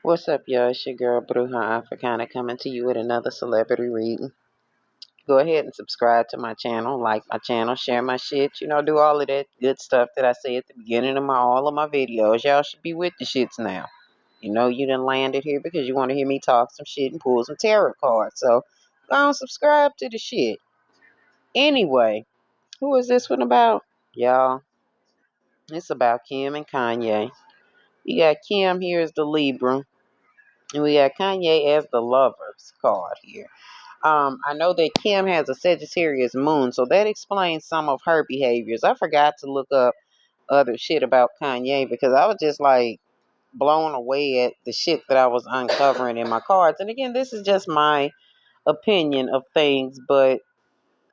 What's up, y'all? It's your girl, brujaafricana, coming to you with another celebrity reading. Go ahead and subscribe to my channel, like my channel, share my shit, do all of that good stuff that I say at the beginning of all of my videos. Y'all should be with the shits now. You done landed here because you want to hear me talk some shit and pull some tarot cards. So, go on, subscribe to the shit. Anyway, who is this one about? Y'all, it's about Kim and Kanye. We got Kim here as the Libra, and we got Kanye as the Lovers card here. I know that Kim has a Sagittarius moon, so that explains some of her behaviors. I forgot to look up other shit about Kanye because I was just like blown away at the shit that I was uncovering in my cards. And again, this is just my opinion of things, but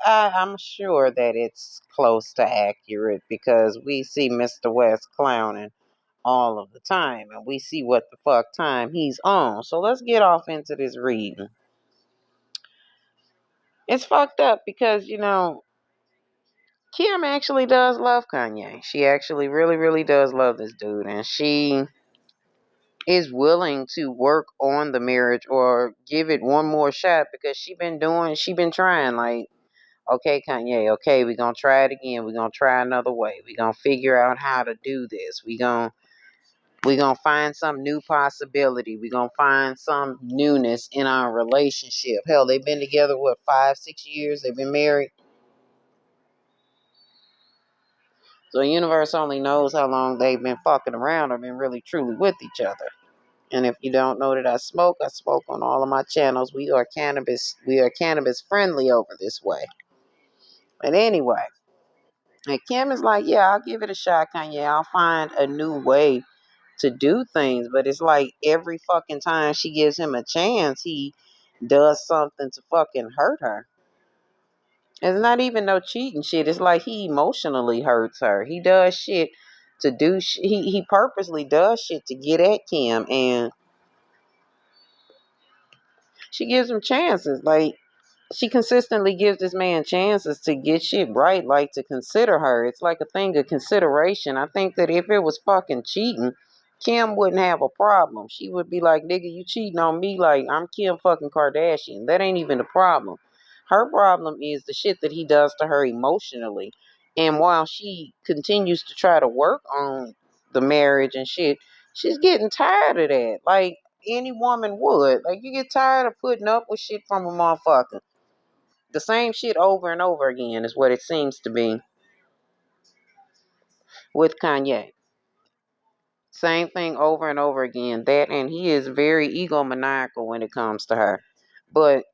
I'm sure that it's close to accurate because we see Mr. West clowning all of the time and we see what the fuck time he's on. So let's get off into this reading. It's fucked up because, Kim actually does love Kanye. She actually really, really does love this dude. And she is willing to work on the marriage or give it one more shot because she been trying like, okay, Kanye, okay, we're going to try it again. We're going to try another way. We're going to figure out how to do this. We're going to find some new possibility. We're going to find some newness in our relationship. Hell, they've been together, what, 5, 6 years? They've been married. So the universe only knows how long they've been fucking around or been really truly with each other. And if you don't know that I smoke on all of my channels. We are cannabis friendly over this way. But anyway, and Kim is like, yeah, I'll give it a shot, Kanye. I'll find a new way to do things. But it's like every fucking time she gives him a chance, he does something to fucking hurt her. It's not even no cheating shit. It's like he emotionally hurts her. He does shit to do. He purposely does shit to get at Kim, and she gives him chances. Like she consistently gives this man chances to get shit right. Like to consider her. It's like a thing of consideration. I think that if it was fucking cheating, Kim wouldn't have a problem. She would be like, nigga, you cheating on me like I'm Kim fucking Kardashian. That ain't even a problem. Her problem is the shit that he does to her emotionally. And while she continues to try to work on the marriage and shit, she's getting tired of that. Like any woman would. Like you get tired of putting up with shit from a motherfucker. The same shit over and over again is what it seems to be with Kanye. Same thing over and over again. That and he is very egomaniacal when it comes to her. But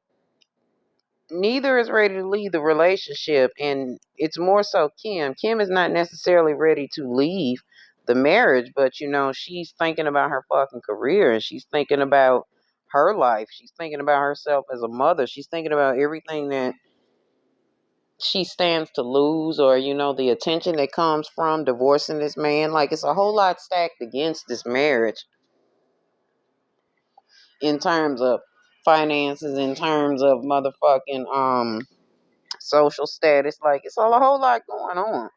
neither is ready to leave the relationship, and it's more so Kim. Kim is not necessarily ready to leave the marriage, but she's thinking about her fucking career and she's thinking about her life. She's thinking about herself as a mother. She's thinking about everything that she stands to lose, or the attention that comes from divorcing this man. Like it's a whole lot stacked against this marriage in terms of finances, in terms of motherfucking social status. Like it's a whole lot going on.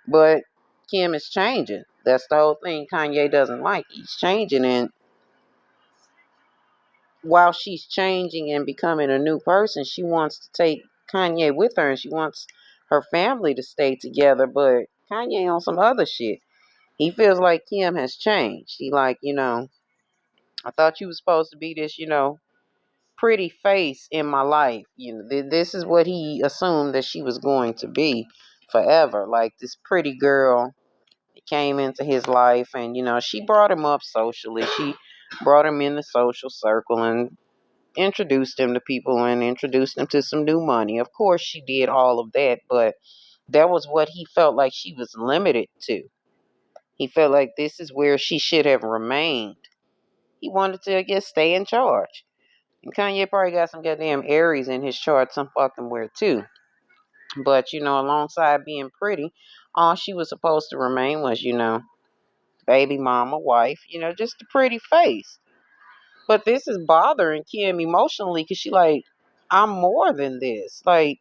But Kim is changing. That's the whole thing Kanye doesn't like. He's changing, and while she's changing and becoming a new person, she wants to take Kanye with her, and she wants her family to stay together. But Kanye on some other shit. He feels like Kim has changed. He like, I thought you was supposed to be this, pretty face in my life. This is what he assumed that she was going to be forever. Like this pretty girl that came into his life, and she brought him up socially. She brought him in the social circle and introduced him to people and introduced him to some new money. Of course, she did all of that, but that was what he felt like she was limited to. He felt like this is where she should have remained. He wanted to, I guess, stay in charge. And Kanye probably got some goddamn Aries in his chart some fucking where too. But, alongside being pretty, all she was supposed to remain was, baby mama, wife, just a pretty face. But this is bothering Kim emotionally because she like, I'm more than this. Like,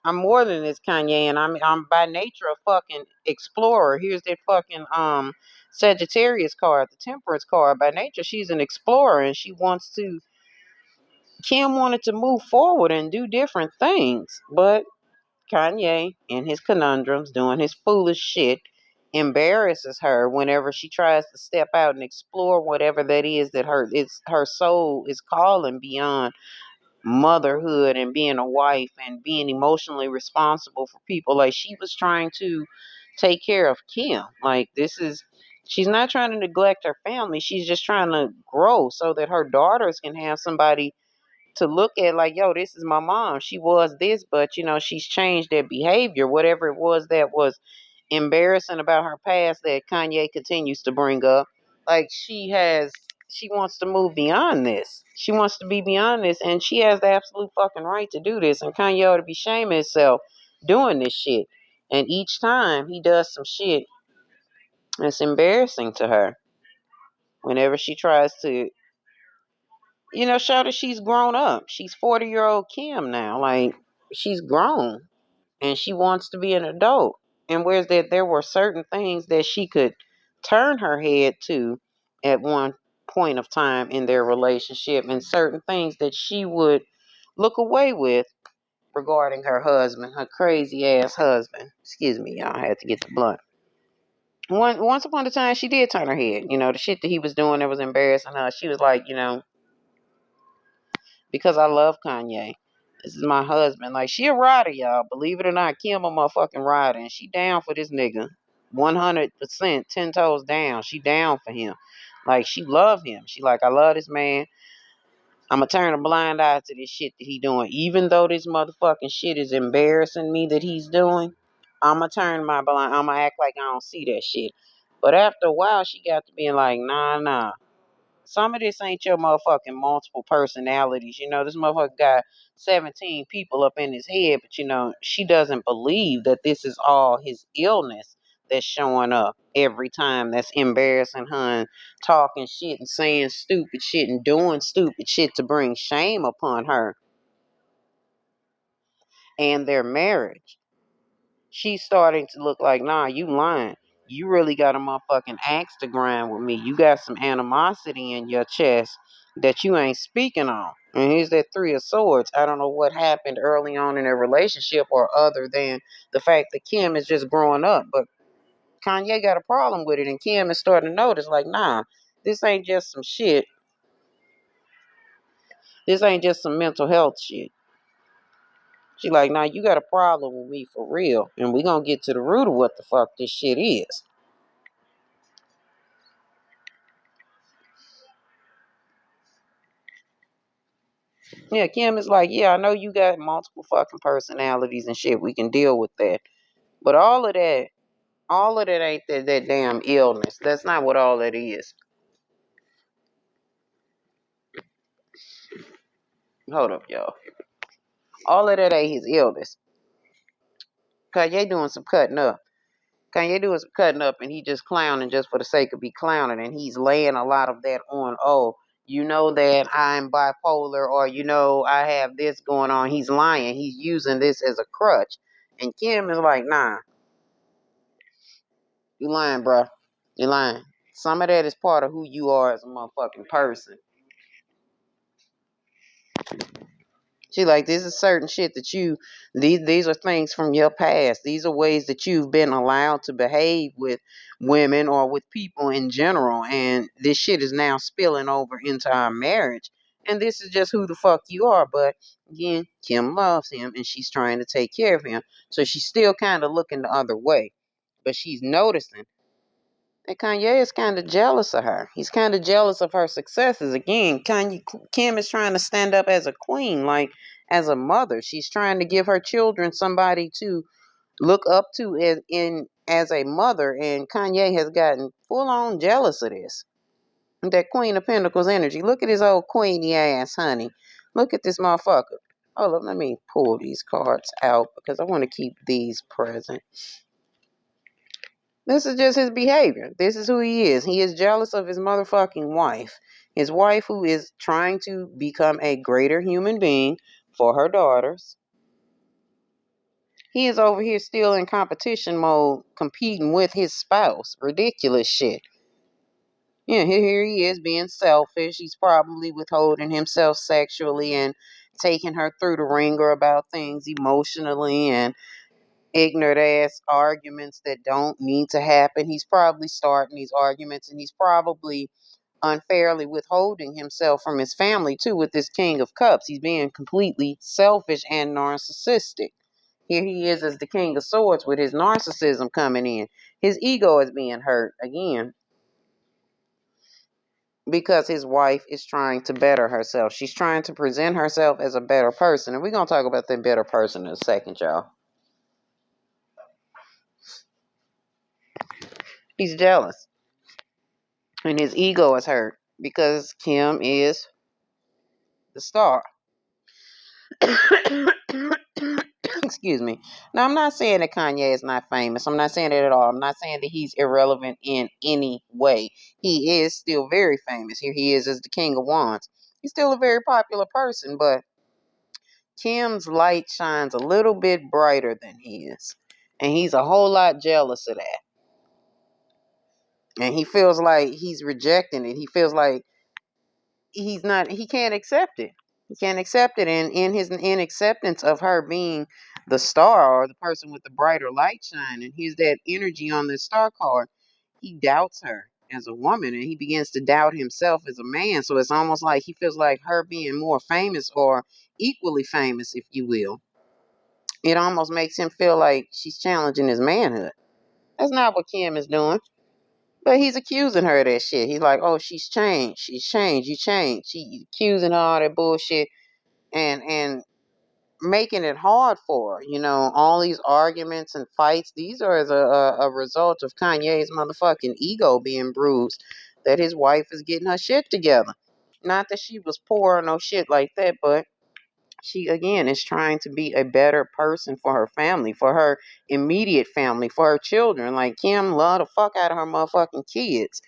I'm more than this, Kanye, and I'm by nature a fucking explorer. Here's that fucking Sagittarius card, the Temperance card. By nature, she's an explorer, and Kim wanted to move forward and do different things, but Kanye, in his conundrums, doing his foolish shit, embarrasses her whenever she tries to step out and explore whatever that is that her soul is calling beyond motherhood and being a wife and being emotionally responsible for people. Like, she was trying to take care of Kim. Like, she's not trying to neglect her family. She's just trying to grow so that her daughters can have somebody to look at, like, yo, this is my mom. She was this, but she's changed their behavior, whatever it was that was embarrassing about her past that Kanye continues to bring up. Like, she wants to move beyond this. She wants to be beyond this, and she has the absolute fucking right to do this. And Kanye ought to be shaming himself doing this shit. And each time he does some shit that's embarrassing to her, whenever she tries to, show that she's grown up. She's 40-year-old Kim now. Like, she's grown and she wants to be an adult. And whereas that there were certain things that she could turn her head to at one point of time in their relationship, and certain things that she would look away with regarding her husband, her crazy ass husband. Excuse me, y'all, I had to get the blunt. Once upon a time, she did turn her head. The shit that he was doing that was embarrassing her. She was like, because I love Kanye. This is my husband. Like, she a rider, y'all. Believe it or not, Kim a motherfucking rider. And she down for this nigga. 100%, 10 toes down. She down for him. Like, she love him. She like, I love this man. I'm going to turn a blind eye to this shit that he doing. Even though this motherfucking shit is embarrassing me that he's doing, I'm going to turn my blind. I'm going to act like I don't see that shit. But after a while, she got to being like, nah. Some of this ain't your motherfucking multiple personalities. This motherfucker got 17 people up in his head, but she doesn't believe that this is all his illness that's showing up every time, that's embarrassing her and talking shit and saying stupid shit and doing stupid shit to bring shame upon her and their marriage. She's starting to look like, nah, you lying. You really got a motherfucking axe to grind with me. You got some animosity in your chest that you ain't speaking on. And here's that Three of Swords. I don't know what happened early on in their relationship, or other than the fact that Kim is just growing up. But Kanye got a problem with it, and Kim is starting to notice, like, nah, this ain't just some shit. This ain't just some mental health shit. She like, nah, you got a problem with me for real. And we gonna get to the root of what the fuck this shit is. Yeah, Kim is like, yeah, I know you got multiple fucking personalities and shit. We can deal with that. But all of that ain't that damn illness. That's not what all that is. Hold up, y'all. All of that ain't his illness. Kanye doing some cutting up. Kanye doing some cutting up, and he just clowning just for the sake of be clowning. And he's laying a lot of that on, oh, that I'm bipolar, or I have this going on. He's lying. He's using this as a crutch. And Kim is like, nah, you lying, bro. You lying. Some of that is part of who you are as a motherfucking person. She like, this is certain shit that these are things from your past. These are ways that you've been allowed to behave with women or with people in general. And this shit is now spilling over into our marriage. And this is just who the fuck you are. But again, Kim loves him and she's trying to take care of him. So she's still kind of looking the other way. But she's noticing and Kanye is kind of jealous of her. He's kind of jealous of her successes. Again, Kim is trying to stand up as a queen, like as a mother. She's trying to give her children somebody to look up to as a mother. And Kanye has gotten full on jealous of this. That Queen of Pentacles energy. Look at his old queenie ass, honey. Look at this motherfucker. Hold up, let me pull these cards out because I want to keep these present. This is just his behavior. This is who he is. He is jealous of his motherfucking wife. His wife, who is trying to become a greater human being for her daughters. He is over here still in competition mode, competing with his spouse. Ridiculous shit. Yeah, here he is being selfish. He's probably withholding himself sexually and taking her through the ringer about things emotionally and ignorant ass arguments that don't need to happen. He's probably starting these arguments and he's probably unfairly withholding himself from his family too with this King of Cups. He's being completely selfish and narcissistic. Here he is as the King of Swords with his narcissism coming in. His ego is being hurt again because his wife is trying to better herself. She's trying to present herself as a better person. And we're going to talk about that better person in a second, y'all. He's jealous. And his ego is hurt because Kim is the star. Excuse me. Now, I'm not saying that Kanye is not famous. I'm not saying that at all. I'm not saying that he's irrelevant in any way. He is still very famous. Here he is as the King of Wands. He's still a very popular person, but Kim's light shines a little bit brighter than his. And he's a whole lot jealous of that. And he feels like he's rejecting it. He feels like he can't accept it. He can't accept it. And in his acceptance of her being the star or the person with the brighter light shine, and he's that energy on the star card, he doubts her as a woman and he begins to doubt himself as a man. So it's almost like he feels like her being more famous or equally famous, if you will, it almost makes him feel like she's challenging his manhood. That's not what Kim is doing. But he's accusing her of that shit. He's like, oh, she's changed. She's changed. You changed. He's accusing her of all that bullshit and making it hard for her. You know, all these arguments and fights, these are as a result of Kanye's motherfucking ego being bruised, that his wife is getting her shit together. Not that she was poor or no shit like that, but she again is trying to be a better person for her family, for her immediate family, for her children. Like Kim love the fuck out of her motherfucking kids.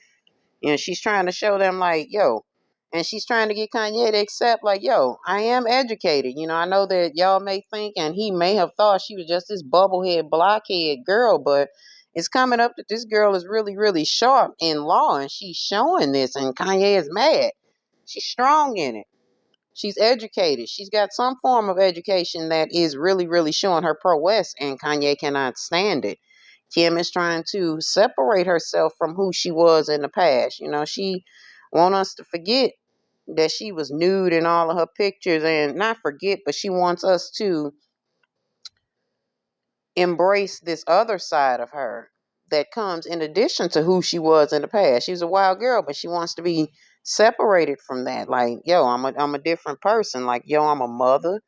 And she's trying to show them like, yo, and she's trying to get Kanye to accept like, yo, I am educated. You know, I know that y'all may think and he may have thought she was just this bubblehead, blockhead girl, but it's coming up that this girl is really, really sharp in law and she's showing this and Kanye is mad. She's strong in it. She's educated. She's got some form of education that is really, really showing her prowess, and Kanye cannot stand it. Kim is trying to separate herself from who she was in the past. You know, she wants us to forget that she was nude in all of her pictures, and not forget, but she wants us to embrace this other side of her that comes in addition to who she was in the past. She was a wild girl, but she wants to be separated from that. Like, yo, I'm a different person. Like, yo, I'm a mother.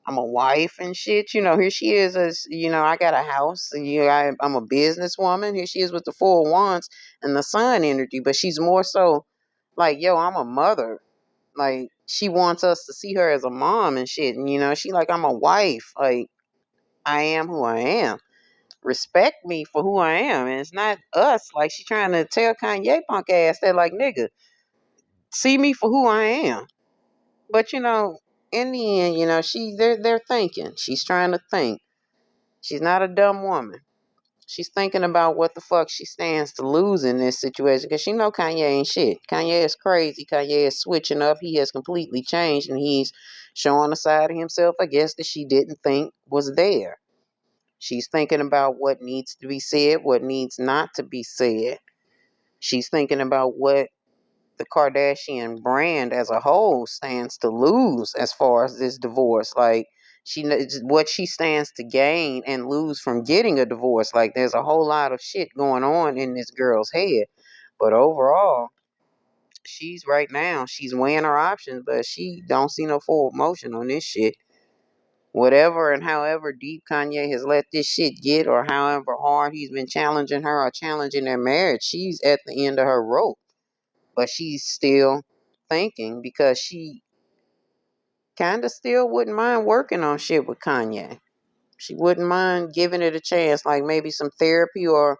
I'm a wife and shit. You know, here she is as, you know, I got a house. I'm a businesswoman. Here she is with the Four Wands and the sun energy. But she's more so like, yo, I'm a mother. Like, she wants us to see her as a mom and shit. And, you know, she like, I'm a wife. Like, I am who I am. Respect me for who I am. And it's not us. Like, she trying to tell Kanye punk ass that, like, nigga, see me for who I am. But, you know, in the end, you know, they're thinking. She's trying to think. She's not a dumb woman. She's thinking about what the fuck she stands to lose in this situation because she know Kanye ain't shit. Kanye is crazy. Kanye is switching up. He has completely changed and he's showing a side of himself, I guess, that she didn't think was there. She's thinking about what needs to be said, what needs not to be said. She's thinking about what the Kardashian brand as a whole stands to lose as far as this divorce. Like, she knows what she stands to gain and lose from getting a divorce. Like, there's a whole lot of shit going on in this girl's head. But overall, she's right now, she's weighing her options, but she don't see no forward motion on this shit. Whatever and however deep Kanye has let this shit get, or however hard he's been challenging her or challenging their marriage, she's at the end of her rope. But she's still thinking because she kind of still wouldn't mind working on shit with Kanye. She wouldn't mind giving it a chance, like maybe some therapy, or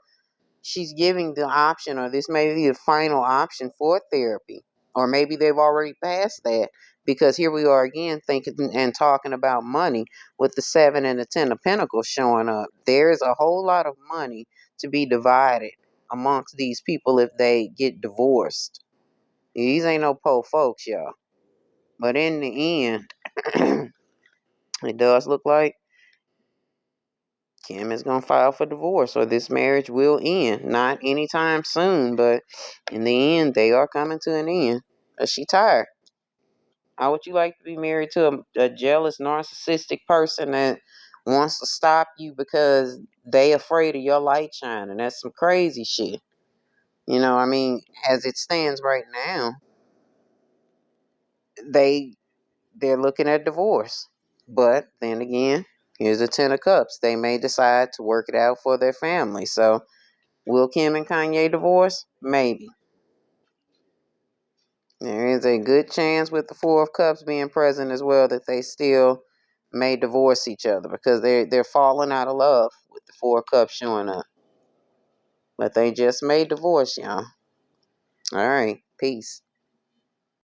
she's giving the option, or this may be the final option for therapy. Or maybe they've already passed that because here we are again thinking and talking about money with the 7 and the 10 of Pentacles showing up. There is a whole lot of money to be divided amongst these people if they get divorced. These ain't no poor folks, y'all. But in the end, it does look like Kim is going to file for divorce, or this marriage will end. Not anytime soon, but in the end, they are coming to an end. She tired. How would you like to be married to a jealous, narcissistic person that wants to stop you because they afraid of your light shining? That's some crazy shit. You know, I mean, as it stands right now, they're looking at divorce. But then again, here's the 10 of Cups. They may decide to work it out for their family. So, will Kim and Kanye divorce? Maybe. There is a good chance with the Four of Cups being present as well that they still may divorce each other because they're falling out of love with the Four of Cups showing up. But they just may divorce, y'all. All right. Peace.